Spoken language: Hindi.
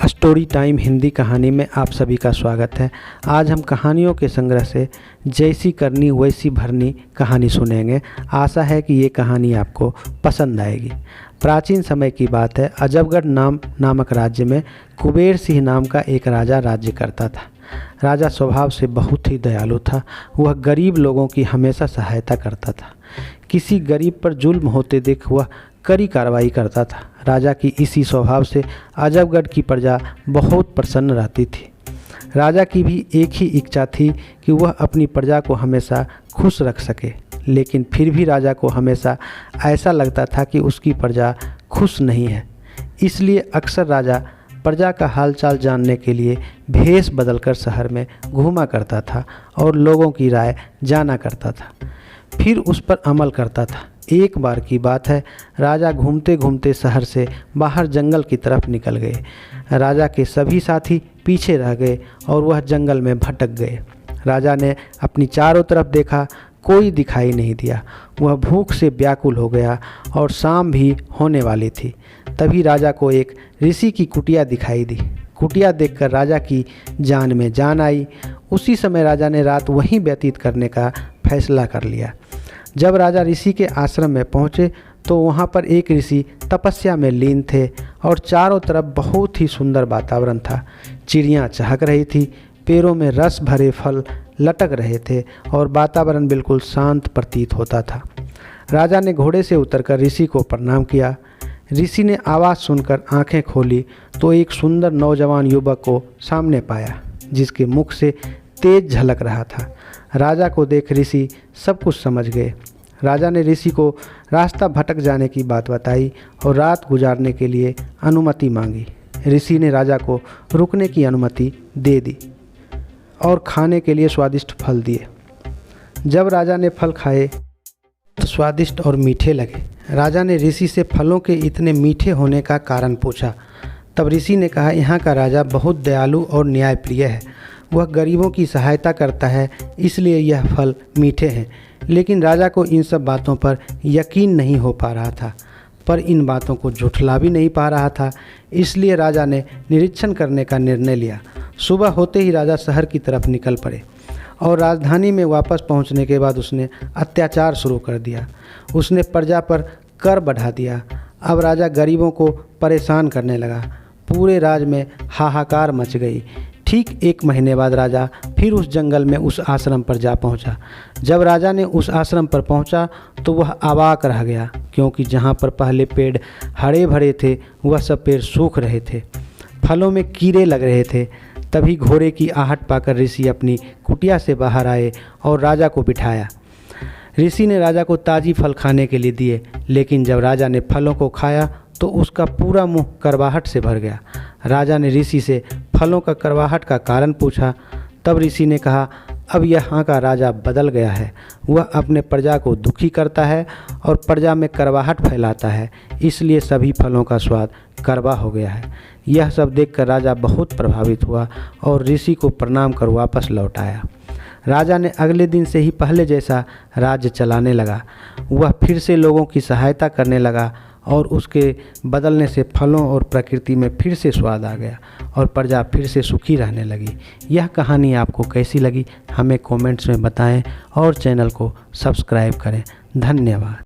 स्टोरी टाइम हिंदी कहानी में आप सभी का स्वागत है। आज हम कहानियों के संग्रह से जैसी करनी वैसी भरनी कहानी सुनेंगे। आशा है कि ये कहानी आपको पसंद आएगी। प्राचीन समय की बात है। अजबगढ़ नामक राज्य में कुबेर सिंह नाम का एक राजा राज्य करता था। राजा स्वभाव से बहुत ही दयालु था। वह गरीब लोगों की हमेशा सहायता करता था। किसी गरीब पर जुल्म होते देख वह कड़ी कार्रवाई करता था। राजा की इसी स्वभाव से अजबगढ़ की प्रजा बहुत प्रसन्न रहती थी। राजा की भी एक ही इच्छा थी कि वह अपनी प्रजा को हमेशा खुश रख सके, लेकिन फिर भी राजा को हमेशा ऐसा लगता था कि उसकी प्रजा खुश नहीं है। इसलिए अक्सर राजा प्रजा का हालचाल जानने के लिए भेष बदलकर शहर में घूमा करता था और लोगों की राय जाना करता था, फिर उस पर अमल करता था। एक बार की बात है, राजा घूमते घूमते शहर से बाहर जंगल की तरफ निकल गए। राजा के सभी साथी पीछे रह गए और वह जंगल में भटक गए। राजा ने अपनी चारों तरफ देखा, कोई दिखाई नहीं दिया। वह भूख से व्याकुल हो गया और शाम भी होने वाली थी। तभी राजा को एक ऋषि की कुटिया दिखाई दी। कुटिया देखकर राजा की जान में जान आई। उसी समय राजा ने रात वहीं व्यतीत करने का फैसला कर लिया। जब राजा ऋषि के आश्रम में पहुँचे तो वहाँ पर एक ऋषि तपस्या में लीन थे और चारों तरफ बहुत ही सुंदर वातावरण था। चिड़ियाँ चहक रही थी, पेड़ों में रस भरे फल लटक रहे थे और वातावरण बिल्कुल शांत प्रतीत होता था। राजा ने घोड़े से उतरकर ऋषि को प्रणाम किया। ऋषि ने आवाज़ सुनकर आंखें खोली तो एक सुंदर नौजवान युवक को सामने पाया, जिसके मुख से तेज झलक रहा था। राजा को देख ऋषि सब कुछ समझ गए। राजा ने ऋषि को रास्ता भटक जाने की बात बताई और रात गुजारने के लिए अनुमति मांगी। ऋषि ने राजा को रुकने की अनुमति दे दी और खाने के लिए स्वादिष्ट फल दिए। जब राजा ने फल खाए तो स्वादिष्ट और मीठे लगे। राजा ने ऋषि से फलों के इतने मीठे होने का कारण पूछा। तब ऋषि ने कहा, यहाँ का राजा बहुत दयालु और न्यायप्रिय है। वह गरीबों की सहायता करता है, इसलिए यह फल मीठे हैं। लेकिन राजा को इन सब बातों पर यकीन नहीं हो पा रहा था, पर इन बातों को झुठला भी नहीं पा रहा था। इसलिए राजा ने निरीक्षण करने का निर्णय लिया। सुबह होते ही राजा शहर की तरफ निकल पड़े और राजधानी में वापस पहुंचने के बाद उसने अत्याचार शुरू कर दिया। उसने प्रजा पर कर बढ़ा दिया। अब राजा गरीबों को परेशान करने लगा। पूरे राज्य में हाहाकार मच गई। ठीक 1 महीने बाद राजा फिर उस जंगल में उस आश्रम पर जा पहुंचा। जब राजा ने उस आश्रम पर पहुंचा तो वह अवाक रह गया, क्योंकि जहां पर पहले पेड़ हरे भरे थे वह सब पेड़ सूख रहे थे। फलों में कीड़े लग रहे थे। तभी घोड़े की आहट पाकर ऋषि अपनी कुटिया से बाहर आए और राजा को बिठाया। ऋषि ने राजा को ताज़ी फल खाने के लिए दिए, लेकिन जब राजा ने फलों को खाया तो उसका पूरा मुंह करवाहट से भर गया। राजा ने ऋषि से फलों का करवाहट का कारण पूछा। तब ऋषि ने कहा, अब यहाँ का राजा बदल गया है। वह अपने प्रजा को दुखी करता है और प्रजा में करवाहट फैलाता है, इसलिए सभी फलों का स्वाद कड़वा हो गया है। यह सब देखकर राजा बहुत प्रभावित हुआ और ऋषि को प्रणाम कर वापस लौट आया। राजा ने अगले दिन से ही पहले जैसा राज्य चलाने लगा। वह फिर से लोगों की सहायता करने लगा और उसके बदलने से फलों और प्रकृति में फिर से स्वाद आ गया और प्रजा फिर से सुखी रहने लगी। यह कहानी आपको कैसी लगी हमें कमेंट्स में बताएं और चैनल को सब्सक्राइब करें। धन्यवाद।